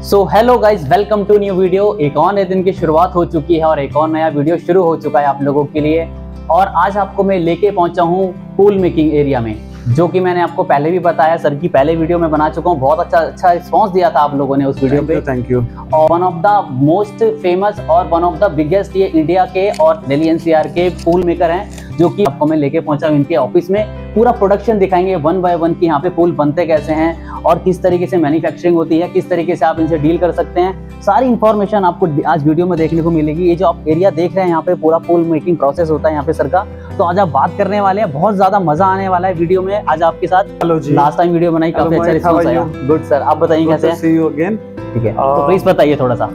So hello guys, welcome to new video. एक और नए दिन की शुरुआत हो चुकी है और एक और नया वीडियो शुरू हो चुका है आप लोगों के लिए। और आज आपको मैं लेके पहुंचा हूं पूल मेकिंग एरिया में, जो कि मैंने आपको पहले भी बताया, सर की पहले वीडियो में बना चुका हूं। बहुत अच्छा रिस्पांस दिया था आप लोगों ने उस वीडियो पे। Thank you. और one of the most famous और वन ऑफ द बिगेस्ट ये इंडिया के और दिल्ली एनसीआर के पूल मेकर हैं, जो कि आपको मैं लेके पहुंचा हूं इनके ऑफिस में। पूरा प्रोडक्शन दिखाएंगे वन बाय वन की यहाँ पे पूल बनते कैसे हैं और किस तरीके से मैन्युफैक्चरिंग होती है, किस तरीके से आप इनसे डील कर सकते हैं। सारी इन्फॉर्मेशन आपको आज वीडियो में देखने को मिलेगी। ये जो आप एरिया देख रहे हैं, यहाँ पे पूरा पूल मेकिंग प्रोसेस होता है यहाँ पे सर का। तो आज आप बात करने वाले हैं, बहुत ज्यादा मजा आने वाला है वीडियो में आज आपके साथ। हेलो जी, लास्ट टाइम वीडियो बनाई, काफी अच्छा रिस्पांस आया। गुड सर, आप बताइए कैसे हैं? सी यू अगेन। ठीक है, तो प्लीज बताइए थोड़ा सा।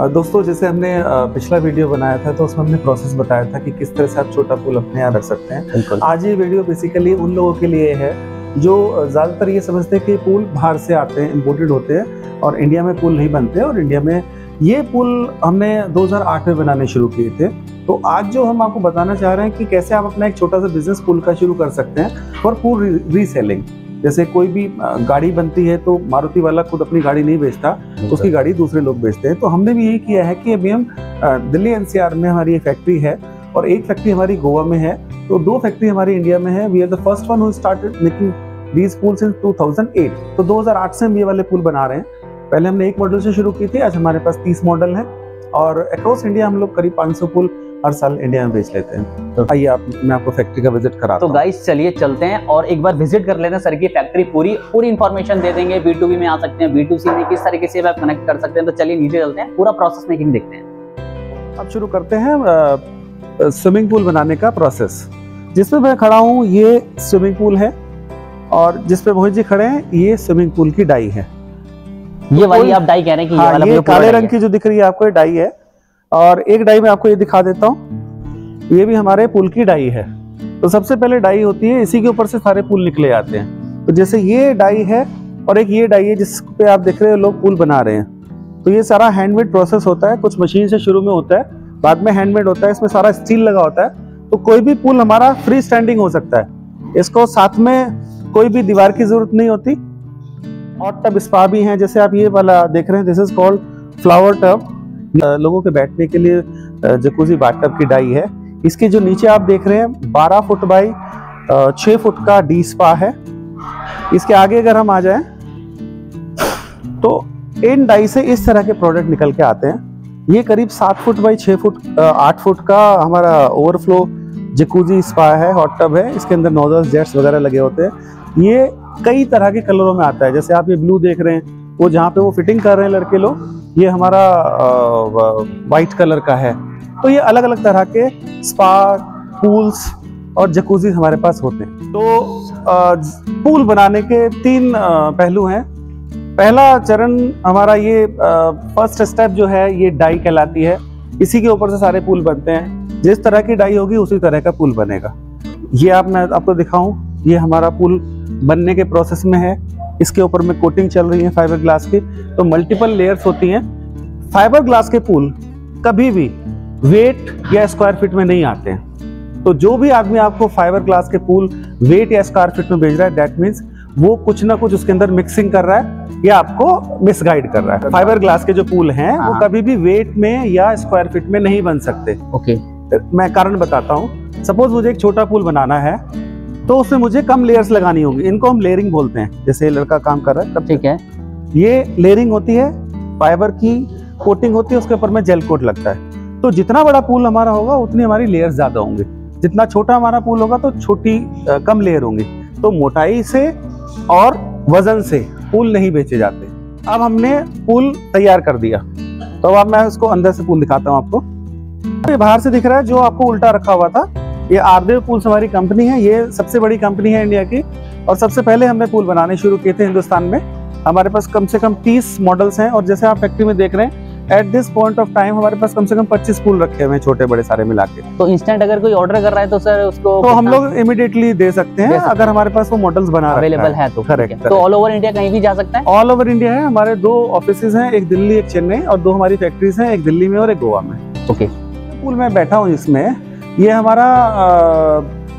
दोस्तों, जैसे हमने पिछला वीडियो बनाया था तो उसमें हमने प्रोसेस बताया था कि किस तरह से आप छोटा पूल अपने यहाँ रख सकते हैं। आज ये वीडियो बेसिकली उन लोगों के लिए है जो ज़्यादातर ये समझते हैं कि पूल बाहर से आते हैं, इम्पोर्टेड होते हैं और इंडिया में पूल नहीं बनते। और इंडिया में ये पूल हमने 2008 में बनाने शुरू किए थे। तो आज जो हम आपको बताना चाह रहे हैं कि कैसे आप अपना एक छोटा सा बिजनेस पूल का शुरू कर सकते हैं फॉर पूल रीसेलिंग। जैसे कोई भी गाड़ी बनती है तो मारुति वाला खुद अपनी गाड़ी नहीं बेचता, उसकी गाड़ी दूसरे लोग बेचते हैं। तो हमने भी यही किया है कि अभी हम दिल्ली एनसीआर में हमारी एक फैक्ट्री है और एक फैक्ट्री हमारी गोवा में है। तो दो फैक्ट्री हमारी इंडिया में है। We are the first one who started making these pools in 2008। तो 2008 से हम ये वाले पूल बना रहे हैं। पहले हमने एक मॉडल से शुरू की थी, आज हमारे पास 30 मॉडल हैं और अक्रॉस इंडिया हम लोग करीब 500 पूल हर साल इंडिया में बेच लेते हैं। तो आइए मैं आपको फैक्ट्री का विजिट कराता हूं। तो गाइस चलिए चलते हैं और एक बार विजिट कर लेते हैं सर की फैक्ट्री। पूरी इन्फॉर्मेशन दे देंगे। B2B में आ सकते हैं, B2C में किस तरीके से आप कनेक्ट कर सकते हैं। तो चलिए नीचे चलते हैं, पूरा प्रोसेस मेकिंग देखते हैं। अब शुरू करते हैं स्विमिंग पूल बनाने का प्रोसेस। जिसमें मैं खड़ा हूँ ये स्विमिंग पूल है और जिसपे मोहित जी खड़े हैं ये स्विमिंग पूल की डाई है। ये वाली आप डाई कह रहे हैं कि हाँ, ये काले रंग की जो दिख रही है आपको, ये डाई है। और एक डाई मैं आपको ये दिखा देता हूँ, ये भी हमारे पूल की डाई है। तो सबसे पहले डाई होती है, इसी के ऊपर से सारे पूल निकले आते हैं। तो जैसे ये डाई है और एक ये डाई है जिस पे आप देख रहे हो लोग पूल बना रहे हैं। तो ये सारा हैंडमेड प्रोसेस होता है। कुछ मशीन से शुरू में होता है, बाद में हैंडमेड होता है। इसमें सारा स्टील लगा होता है। तो कोई भी पूल हमारा फ्री स्टैंडिंग हो सकता है। इसको साथ में कोई भी दीवार की जरूरत नहीं होती। हॉट टब स्पा भी हैं, जैसे आप ये वाला देख रहे हैं, this is called flower tub. लोगों के बैठने के लिए जकूजी बाथटब की डाई है। इसके जो नीचे आप देख रहे हैं 12 फुट बाई 6 फुट का डी स्पा है। इसके आगे अगर हम आ जाएं तो इन डाई से इस तरह के प्रोडक्ट निकल के आते हैं। ये करीब 7 फुट बाई 6 फुट 8 फुट का हमारा ओवरफ्लो जकूजी स्पा है, हॉट टब है। इसके अंदर नोजल्स, जेट्स वगैरह लगे होते हैं। ये कई तरह के कलरों में आता है। जैसे आप ये ब्लू देख रहे हैं, वो जहाँ पे वो फिटिंग कर रहे हैं लड़के लोग, ये हमारा वाइट कलर का है। तो ये अलग अलग तरह के स्पा, पूल्स और जकूजी हमारे पास होते हैं। तो पूल बनाने के 3 पहलू हैं। पहला चरण हमारा ये फर्स्ट स्टेप जो है ये डाई कहलाती है। इसी के ऊपर से सारे पूल बनते हैं। जिस तरह की डाई होगी उसी तरह का पूल बनेगा। ये मैं आपको दिखाऊं, ये हमारा पूल बनने के प्रोसेस में है। इसके ऊपर में कोटिंग चल रही है फाइबर ग्लास की। तो मल्टीपल लेयर्स होती हैं। फाइबर ग्लास के पूल कभी भी वेट या स्क्वायर फीट में नहीं आते हैं। तो जो भी आदमी आपको फाइबर ग्लास के पूल वेट या स्क्वायर फीट में भेज रहा है, दैट मीन्स वो कुछ ना कुछ उसके अंदर मिक्सिंग कर रहा है या आपको मिसगाइड कर रहा है। फाइबर ग्लास के जो पूल हैं वो कभी भी वेट में या स्क्वायर फीट में नहीं बन सकते। ओके, मैं कारण बताता हूँ। सपोज मुझे एक छोटा पूल बनाना है तो उसमें मुझे कम लेयर्स लगानी होंगी। इनको हम लेयरिंग बोलते हैं। जैसे लड़का काम कर रहा है तब ठीक है, ये लेयरिंग होती है, फाइबर की कोटिंग होती है, उसके ऊपर में जेल कोट लगता है। तो जितना बड़ा पूल हमारा होगा उतनी हमारी लेयर्स ज्यादा होंगे। जितना छोटा हमारा पूल होगा तो छोटी कम लेयर होंगी। तो मोटाई से और वजन से पूल नहीं बेचे जाते। अब हमने पूल तैयार कर दिया, तो अब मैं उसको अंदर से पूल दिखाता हूँ आपको। ये बाहर से दिख रहा है, जो आपको उल्टा रखा हुआ था, ये आरदेव पूल्स हमारी कंपनी है। ये सबसे बड़ी कंपनी है इंडिया की और सबसे पहले हमने पूल बनाने शुरू किए थे हिंदुस्तान में। हमारे पास कम से कम 30 मॉडल्स हैं और जैसे आप फैक्ट्री में देख रहे हैं, at this point of time हमारे पास कम से कम 25 पूल रखे हुए हैं, छोटे बड़े सारे मिला के। तो इंस्टेंट अगर कोई ऑर्डर कर रहा है तो सर उसको तो हम लोग इमीडिएटली दे सकते हैं अगर हमारे पास वो मॉडल्स बना अवेलेबल है तो। करेक्ट। तो ऑल ओवर इंडिया कहीं भी जा सकता है? ऑल ओवर इंडिया है। हमारे 2 ऑफिसेज हैं, एक दिल्ली एक चेन्नई, और 2 हमारी फैक्ट्रीज हैं, एक दिल्ली में और एक गोवा में। ओके, पूल में बैठा हूँ इसमें, ये हमारा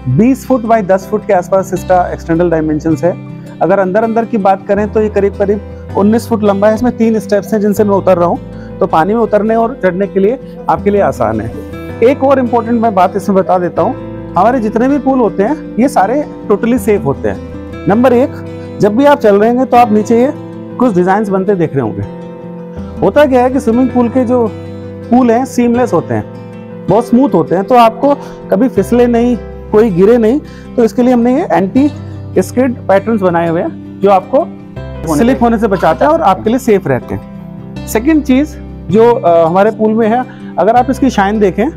20 फुट बाई 10 फुट के आसपास इसका एक्सटर्नल डायमेंशंस है। अगर अंदर की बात करें तो ये करीब करीब 19 फुट लंबा है। इसमें 3 स्टेप्स हैं जिनसे मैं उतर रहा हूँ, तो पानी में उतरने और चढ़ने के लिए आपके लिए आसान है। एक और इम्पोर्टेंट मैं बात इसमें बता देता हूँ, हमारे जितने भी पूल होते हैं ये सारे टोटली सेफ होते हैं। नंबर 1, जब भी आप चल रहे हैं तो आप नीचे ये कुछ डिजाइन बनते देख रहे होंगे। होता क्या है कि स्विमिंग पूल के जो पूल हैं सीमलेस होते हैं, बहुत स्मूथ होते हैं, तो आपको कभी फिसले नहीं, कोई गिरे नहीं। तो इसके लिए हमने ये एंटी स्किड पैटर्न्स बनाए हुए हैं जो आपको स्लिप होने से बचाता है और आपके लिए सेफ रहते हैं। सेकंड चीज जो हमारे पूल में है, अगर आप इसकी शाइन देखें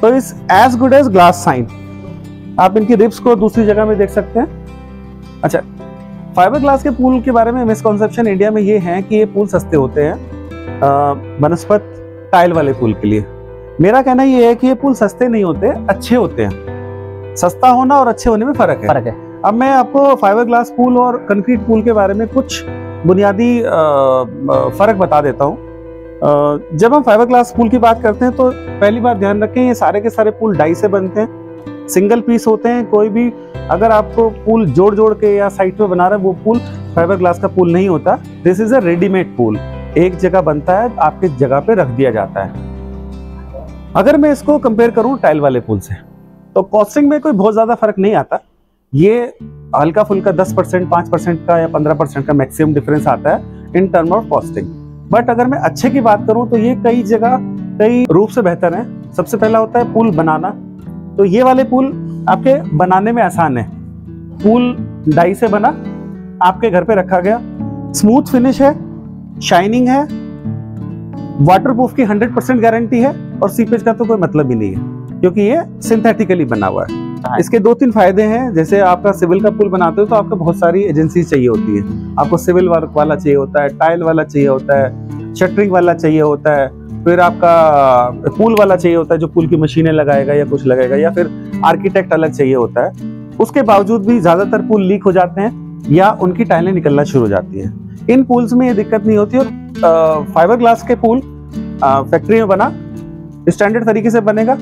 तो is as good as glass shine, आप इनकी रिब्स को दूसरी जगह में देख सकते हैं। अच्छा, फाइबर ग्लास के पूल के बारे में मिसकॉन्सेप्शन इंडिया में ये है कि ये पूल सस्ते होते हैं बनस्पत टाइल वाले पूल के लिए। मेरा कहना ये है कि ये पूल सस्ते नहीं होते, अच्छे होते हैं। सस्ता होना और अच्छे होने में फर्क है। अब मैं आपको फाइबर ग्लास पूल और कंक्रीट पूल के बारे में कुछ बुनियादी फर्क बता देता हूँ। जब हम फाइबर ग्लास पूल की बात करते हैं तो पहली बार ध्यान रखें, ये सारे के सारे पूल डाई से बनते हैं, सिंगल पीस होते हैं। कोई भी अगर आपको पूल जोड़ जोड़ के या साइड पे बना रहा है वो पूल फाइबर ग्लास का पूल नहीं होता। This is a readymade pool, एक जगह बनता है, आपके जगह पे रख दिया जाता है। अगर मैं इसको कंपेयर करूं टाइल वाले पूल से तो कॉस्टिंग में कोई बहुत ज्यादा फर्क नहीं आता। ये हल्का फुल्का 10%, 5% का या 15% का मैक्सिमम डिफरेंस आता है in term of costing. But अगर मैं अच्छे की बात करूं तो ये कई जगह कई रूप से बेहतर है। सबसे पहला होता है पूल बनाना, तो ये वाले पूल आपके बनाने में आसान है। पूल डाई से बना, आपके घर पे रखा गया, स्मूथ फिनिश है, शाइनिंग है, वाटरप्रूफ की 100% गारंटी है और सीपेज का तो कोई मतलब ही नहीं है क्योंकि ये सिंथेटिकली बना हुआ है। इसके 2-3 फायदे हैं। जैसे आपका सिविल का पुल बनाते हो तो आपको बहुत सारी एजेंसी चाहिए होती है। आपको सिविल वर्क वाला चाहिए होता है, टाइल वाला चाहिए होता है, शटरिंग वाला चाहिए होता है, फिर आपका पुल वाला चाहिए होता है जो पुल की मशीनें लगाएगा या कुछ लगाएगा, या फिर आर्किटेक्ट अलग चाहिए होता है। उसके बावजूद भी ज्यादातर पुल लीक हो जाते हैं या उनकी टाइलें निकलना शुरू हो जाती हैं। इन पुल्स में ये दिक्कत नहीं होती। और फाइबर ग्लास के पुल फैक्ट्री में बना, स्टैंडर्ड तरीके से बनेगा,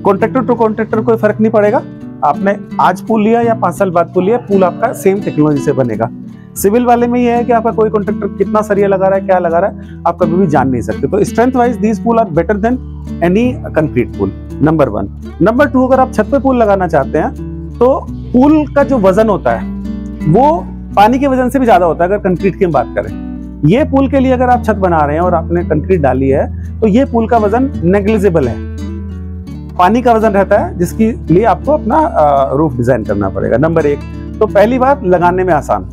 कॉन्ट्रैक्टर टू कॉन्ट्रैक्टर कोई फर्क नहीं पड़ेगा। आपने आज पुल लिया या 5 साल बाद पुल लिया, पुल आपका सेम टेक्नोलॉजी से बनेगा। सिविल वाले में ये है कि आपका कोई कॉन्ट्रैक्टर कितना सरिया लगा रहा है, क्या लगा रहा है, आप कभी भी जान नहीं सकते। तो strength wise these pool are better than any concrete pool, number 1। Number 2, अगर आप छत पे पुल लगाना चाहते हैं तो पुल का जो वजन होता है वो पानी के वजन से भी ज्यादा होता है। अगर कंक्रीट की हम बात करें, ये पुल के लिए अगर आप छत बना रहे हैं और आपने कंक्रीट डाली है तो ये पुल का वजन नेग्लिजिबल है। पानी का वजन रहता है जिसके लिए आपको अपना रूफ डिजाइन करना पड़ेगा। नंबर 1, तो पहली बात लगाने में आसान,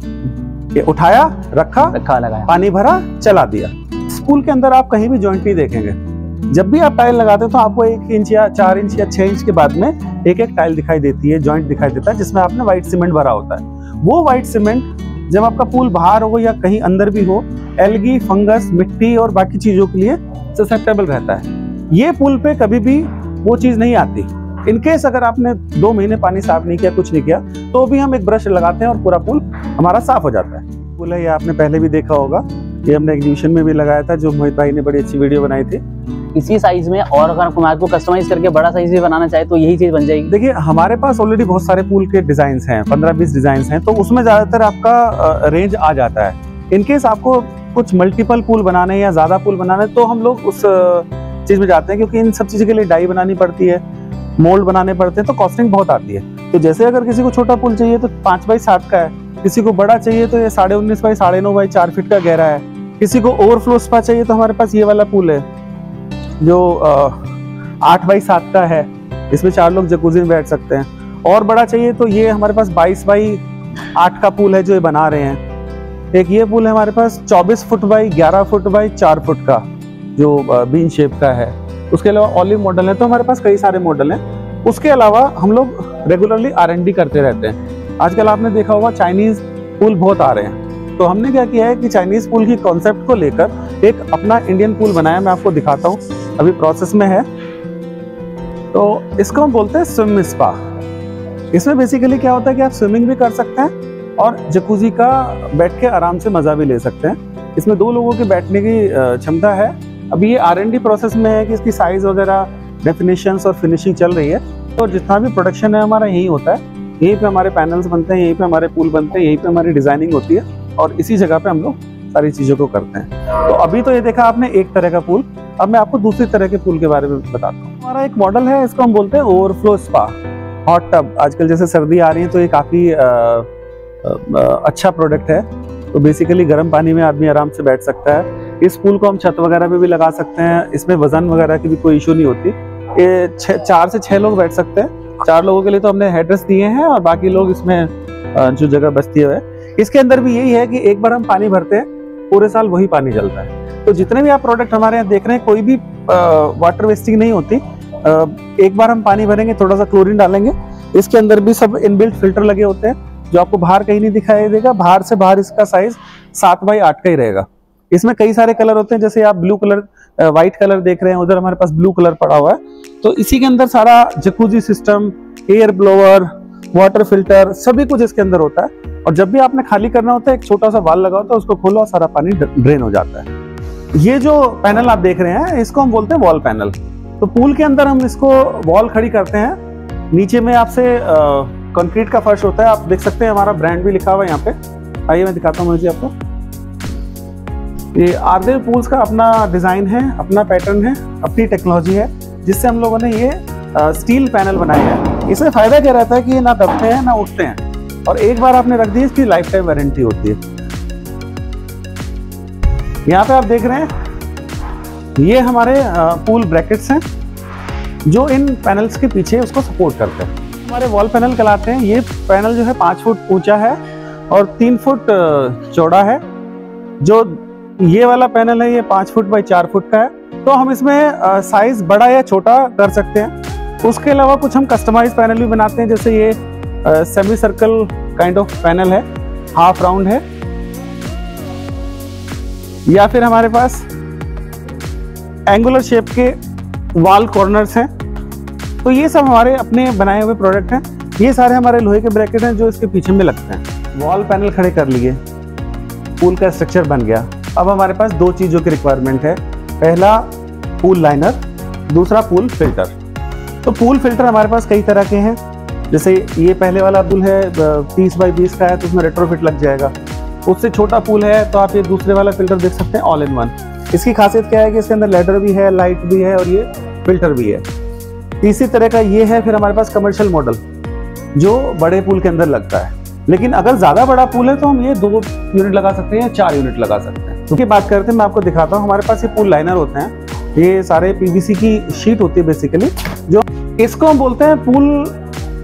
ये उठाया, रखा लगाया, पानी भरा, चला दिया। इस पुल के अंदर आप कहीं भी जॉइंट नहीं देखेंगे। जब भी आप टाइल लगाते हो तो आपको 1 इंच या 4 इंच या 6 इंच के बाद में एक टाइल दिखाई देती है, जॉइंट दिखाई देता है जिसमें आपने व्हाइट सीमेंट भरा होता है। वो व्हाइट सीमेंट जब आपका पुल बाहर हो या कहीं अंदर भी हो, एल्गी, फंगस, मिट्टी और बाकी चीजों के लिए ससेप्टेबल रहता है। ये पुल पे कभी भी वो चीज नहीं आती। इनकेस अगर आपने 2 महीने पानी साफ नहीं किया, कुछ नहीं किया, तो भी हम एक ब्रश लगाते हैं और पूरा पुल हमारा साफ हो जाता है। पुल है, ये आपने पहले भी देखा होगा, ये हमने एग्जीबिशन में भी लगाया था जो मोहित भाई ने बड़ी अच्छी वीडियो बनाई थी। इसी साइज में, और अगर आपको कस्टमाइज करके बड़ा साइज भी बनाना चाहे तो यही चीज बन जाएगी। देखिए, हमारे पास ऑलरेडी बहुत सारे पुल के डिजाइन हैं, 15-20 डिजाइन हैं, तो उसमें ज्यादातर आपका रेंज आ जाता है। इनकेस आपको कुछ मल्टीपल पुल बनाने या ज्यादा पुल बनाने तो हम लोग उस चीज में जाते हैं, क्योंकि इन सब चीजों के लिए डाई बनानी पड़ती है, मोल्ड बनाने पड़ते हैं, तो कॉस्टिंग बहुत आती है। तो जैसे अगर किसी को छोटा पुल चाहिए तो 5x7 का है, किसी को बड़ा चाहिए तो ये 19.5 बाई 9.5 4 फीट का गहरा है, किसी को ओवरफ्लो स्पा चाहिए तो हमारे पास ये वाला पुल है जो 8x7 का है, इसमें 4 लोग जकूजी में बैठ सकते हैं। और बड़ा चाहिए तो ये हमारे पास 22x8 का पुल है जो ये बना रहे हैं। एक ये पुल है हमारे पास 24 foot by 11 foot by 4 foot का जो बीन शेप का है। उसके अलावा ऑलिव मॉडल है, तो हमारे पास कई सारे मॉडल हैं। उसके अलावा हम लोग रेगुलरली R&D करते रहते हैं। आजकल आपने देखा होगा चाइनीज पुल बहुत आ रहे हैं, तो हमने क्या किया है कि चाइनीज पुल की कॉन्सेप्ट को लेकर एक अपना इंडियन पुल बनाया। मैं आपको दिखाता हूँ, अभी प्रोसेस में है। तो इसको हम बोलते हैं स्विम स्पा। इसमें बेसिकली क्या होता है कि आप स्विमिंग भी कर सकते हैं और जकूजी का बैठ के आराम से मजा भी ले सकते हैं। इसमें 2 लोगों के बैठने की क्षमता है। अभी ये R&D प्रोसेस में है कि इसकी साइज वगैरह, डेफिनेशंस और फिनिशिंग चल रही है। और जितना भी प्रोडक्शन है हमारा यहीं होता है, यहीं पे हमारे पैनल्स बनते हैं, यहीं पे हमारे पुल बनते हैं, यहीं पे हमारी डिजाइनिंग होती है। और इसी जगह पे हम लोग सारी चीजों को करते हैं। तो अभी तो ये देखा आपने एक तरह का पूल, अब मैं आपको दूसरी तरह के पूल के बारे में बताता हूँ। हमारा एक मॉडल है, इसको हम बोलते हैं ओवरफ्लो स्पा हॉट टब। आजकल जैसे सर्दी आ रही है तो ये काफी अच्छा प्रोडक्ट है। तो बेसिकली गर्म पानी में आदमी आराम से बैठ सकता है। इस पूल को हम छत वगैरह पे भी लगा सकते हैं, इसमें वजन वगैरह की भी कोई इशू नहीं होती। ये 4 से 6 लोग बैठ सकते हैं। 4 लोगों के लिए तो हमने हेडरेस्ट दिए हैं और बाकी लोग इसमें जो जगह बचती है। इसके अंदर भी यही है कि एक बार हम पानी भरते हैं, पूरे साल वही पानी चलता है। तो जितने भी आप प्रोडक्ट हमारे यहाँ देख रहे हैं, कोई भी वाटर वेस्टिंग नहीं होती। एक बार हम पानी भरेंगे, थोड़ा सा क्लोरीन डालेंगे, इसके अंदर भी सब इनबिल्ट फिल्टर लगे होते हैं जो आपको बाहर कहीं नहीं दिखाई देगा। बाहर से बाहर इसका साइज 7 बाई 8 का ही रहेगा। इसमें कई सारे कलर होते हैं, जैसे आप ब्लू कलर, व्हाइट कलर देख रहे हैं, उधर हमारे पास ब्लू कलर पड़ा हुआ है। तो इसी के अंदर सारा jacuzzi system, air blower, water filter, सभी कुछ इसके अंदर होता है। और जब भी आपने खाली करना होता है, एक छोटा सा वाल्व लगा होता है, उसको खोलो और सारा पानी ड्रेन हो जाता है। ये जो पैनल आप देख रहे हैं, इसको हम बोलते हैं वॉल पैनल। तो पूल के अंदर हम इसको वॉल खड़ी करते हैं। नीचे में आपसे कंक्रीट का फर्श होता है, आप देख सकते हैं हमारा ब्रांड भी लिखा हुआ है यहाँ पे। आइए मैं दिखाता हूँ मुझे आपको। ये आरदेव पूल्स का अपना डिजाइन है, अपना पैटर्न है, अपनी टेक्नोलॉजी है, जिससे हम लोगों ने ये स्टील पैनल बनाए हैं। इसमें फायदा क्या रहता है कि ये ना दबते हैं ना उठते हैं, और एक बार आपने रख दी इसकी लाइफ टाइम वारंटी होती है। यहाँ पे आप देख रहे हैं ये हमारे पूल ब्रैकेट्स हैं जो इन पैनल्स के पीछे उसको सपोर्ट करते हैं। हमारे वॉल पैनल कहलाते हैं। ये पैनल जो है 5 फुट ऊंचा है और 3 फुट चौड़ा है। जो ये वाला पैनल है ये 5 फुट बाई 4 फुट का है। तो हम इसमें साइज बड़ा या छोटा कर सकते हैं। उसके अलावा कुछ हम कस्टमाइज पैनल भी बनाते हैं, जैसे ये semi circle kind of panel है, हाफ राउंड है, या फिर हमारे पास एंगुलर शेप के वॉल कॉर्नर्स हैं। तो ये सब हमारे अपने बनाए हुए प्रोडक्ट हैं। ये सारे हमारे लोहे के ब्रैकेट हैं जो इसके पीछे में लगते हैं। वॉल पैनल खड़े कर लिए, पूल का स्ट्रक्चर बन गया। अब हमारे पास 2 चीज़ों की रिक्वायरमेंट है। पहला पूल लाइनर, दूसरा पूल फिल्टर। तो पूल फिल्टर हमारे पास कई तरह के हैं। जैसे ये पहले वाला पूल है 30 बाई 20 का है, तो उसमें रेट्रोफिट लग जाएगा। उससे छोटा पूल है तो आप ये दूसरे वाला फिल्टर देख सकते हैं, ऑल इन वन। इसकी खासियत क्या है कि इसके अंदर लैडर भी है, लाइट भी है और ये फिल्टर भी है। तीसरी तरह का ये है फिर हमारे पास कमर्शियल मॉडल, जो बड़े पूल के अंदर लगता है। लेकिन अगर ज्यादा बड़ा पूल है तो हम ये 2 यूनिट लगा सकते हैं या 4 यूनिट लगा सकते हैं। तो बात करते हैं, मैं आपको दिखाता हूँ। हमारे पास ये पूल लाइनर होते हैं, ये सारे पीवीसी की शीट होती है बेसिकली, जो इसको हम बोलते हैं पूल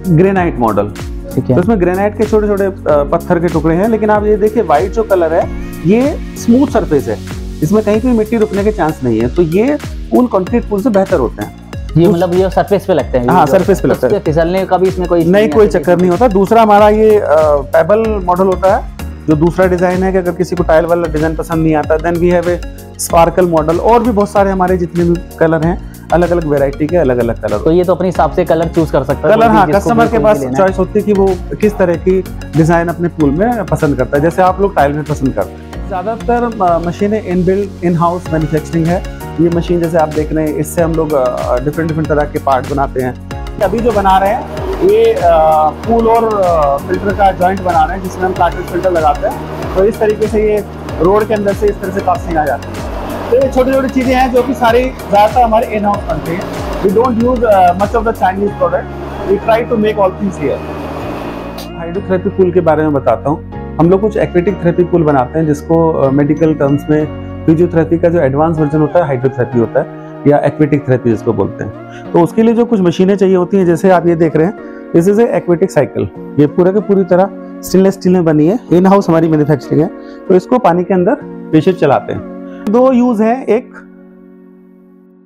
ग्रेनाइट मॉडल। ठीक है। तो इसमें ग्रेनाइट के छोटे छोटे पत्थर के टुकड़े हैं। लेकिन आप ये देखिए व्हाइट जो कलर है ये स्मूथ सरफेस है, इसमें कहीं भी मिट्टी रुकने के चांस नहीं है। तो ये पूल कंक्रीट पूल से बेहतर होते हैं। ये मतलब ये सरफेस पे लगते हैं। हाँ, सरफेस पे लगता है, फिसलने का भी इसमें कोई चक्कर नहीं होता। दूसरा हमारा ये पेबल मॉडल होता है, जो दूसरा डिजाइन है कि अगर किसी को टाइल वाला डिजाइन पसंद नहीं आता, then we have a sparkle model. और भी बहुत सारे हमारे जितने भी कलर हैं, अलग अलग वेराइटी के अलग अलग कलर। तो ये तो अपने हिसाब से कलर चूज कर सकता है। कलर हाँ, कस्टमर के पास चॉइस होती है कि वो किस तरह की डिजाइन अपने पूल में पसंद करता है। जैसे आप लोग टाइल में पसंद करते हैं। ज्यादातर मशीनें इनबिल्ट इन हाउस मैन्युफैक्चरिंग है। ये मशीन जैसे आप देख रहे हैं, इससे हम लोग डिफरेंट तरह के पार्ट बनाते हैं। अभी जो बना रहे हैं ये पूल और फिल्टर का जॉइंट बना रहे हैं, जिसमें हम कार्ट्रिज फिल्टर लगाते हैं। तो इस तरीके से ये रोड के अंदर से इस तरह से कास्टिंग आ जाती है। तो ये छोटी छोटी चीज़ें हैं जो कि सारी ज़्यादातर हमारे इन हाउस बनते हैं। We don't use much of the Chinese product, we try to make all things here. Hydrotherapy pool के बारे में बताता हूँ। हम लोग कुछ एक्वेटिक थेरेपी पूल बनाते हैं, जिसको मेडिकल टर्म्स में फिजियोथेरेपी का जो एडवांस वर्जन होता है हाइड्रोथेरेपी होता है, या एक्वेटिक थेरेपी जिसको बोलते हैं। तो उसके लिए जो कुछ मशीनें चाहिए होती हैं, जैसे आप ये देख रहे हैं, this is a aquatic cycle. ये पूरा के पूरी तरह स्टेनलेस स्टील में बनी है, इन हाउस हमारी मैन्युफैक्चरिंग है। तो इसको पानी के अंदर पेशेंट चलाते हैं। 2 यूज है, एक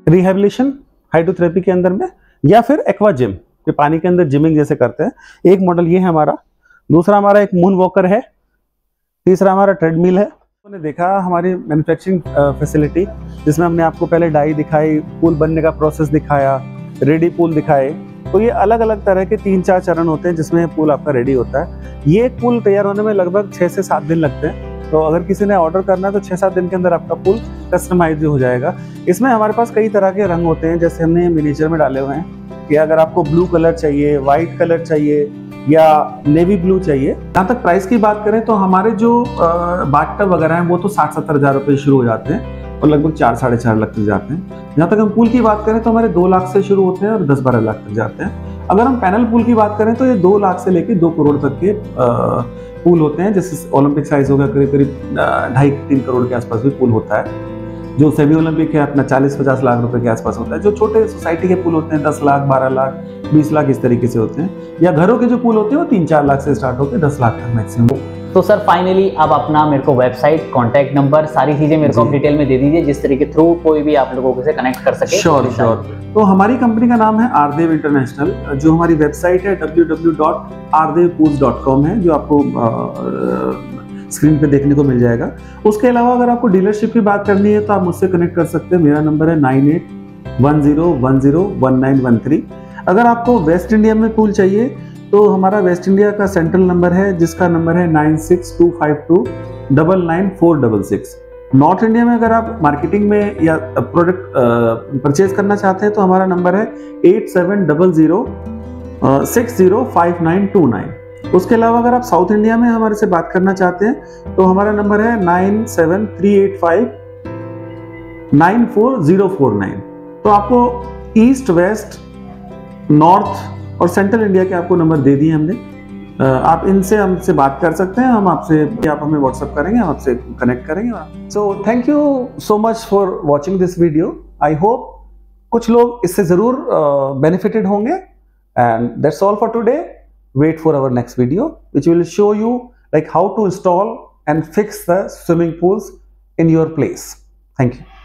रिहेबिलिटेशन हाइड्रोथेरेपी के अंदर में, या फिर एक्वा जिम, ये पानी के अंदर जिमिंग जैसे करते हैं। एक मॉडल ये है हमारा। दूसरा हमारा एक मून वॉकर है। तीसरा हमारा ट्रेडमिल है। हमने देखा हमारी मैन्युफैक्चरिंग फैसिलिटी, जिसमें हमने आपको पहले डाई दिखाई, पूल बनने का प्रोसेस दिखाया, रेडी पूल दिखाए। तो ये अलग अलग तरह के 3-4 चरण होते हैं जिसमें पूल आपका रेडी होता है। ये एक पूल तैयार होने में लगभग 6 से 7 दिन लगते हैं। तो अगर किसी ने ऑर्डर करना है तो 6-7 दिन के अंदर आपका पूल कस्टमाइज हो जाएगा। इसमें हमारे पास कई तरह के रंग होते हैं, जैसे हमने मिनिएचर में डाले हुए हैं कि अगर आपको ब्लू कलर चाहिए, व्हाइट कलर चाहिए, या नेवी ब्लू चाहिए। जहाँ तक प्राइस की बात करें तो हमारे जो बाथटब वगैरह हैं वो तो 60-70 हज़ार रुपये शुरू हो जाते हैं और लगभग 4-4.5 लाख तक जाते हैं। जहाँ तक हम पूल की बात करें तो हमारे 2 लाख से शुरू होते हैं और 10-12 लाख तक जाते हैं। अगर हम पैनल पूल की बात करें तो ये 2 लाख से लेकर 2 करोड़ तक के पूल होते हैं। जैसे ओलंपिक साइज होगा करीब करीब 2.5-3 करोड़ के आसपास भी पूल होता है। जो सेमी ओलंपिक है अपना 40-50 लाख रुपए के आसपास होता है। जो छोटे सोसाइटी के पूल होते हैं 10 लाख, 12 लाख, 20 लाख इस तरीके से होते हैं। या घरों के जो पूल होते हैं वो 3-4 लाख से स्टार्ट होकर 10 लाख तक मैक्सिमम। तो सर फाइनली अब अपना मेरे को वेबसाइट, कॉन्टैक्ट नंबर, सारी चीजें मेरे को डिटेल में दे दीजिए जिस तरीके थ्रू कोई भी आप लोगों से कनेक्ट कर सके। श्योर। तो हमारी कंपनी का नाम है आरदेव इंटरनेशनल। जो हमारी वेबसाइट है www.ardevpools.com है, जो आपको स्क्रीन पे देखने को मिल जाएगा। उसके अलावा अगर आपको डीलरशिप की बात करनी है तो आप मुझसे कनेक्ट कर सकते हैं। मेरा नंबर है 9810101913। अगर आपको वेस्ट इंडिया में पूल चाहिए तो हमारा वेस्ट इंडिया का सेंट्रल नंबर है जिसका नंबर है 9625299466। नॉर्थ इंडिया में अगर आप मार्केटिंग में या प्रोडक्ट परचेज करना चाहते हैं तो हमारा नंबर है 8700605929। उसके अलावा अगर आप साउथ इंडिया में हमारे से बात करना चाहते हैं तो हमारा नंबर है 9738594049। तो आपको ईस्ट, वेस्ट, नॉर्थ और सेंट्रल इंडिया के आपको नंबर दे दिए हमने। आप इनसे हमसे बात कर सकते हैं। हम आपसे, आप हमें व्हाट्सएप करेंगे, हम आपसे कनेक्ट करेंगे। So thank you so much for watching this video. I hope कुछ लोग इससे जरूर बेनिफिटेड होंगे। And that's all for today. Wait for our next video, which will show you like how to install and fix the swimming pools in your place. Thank you.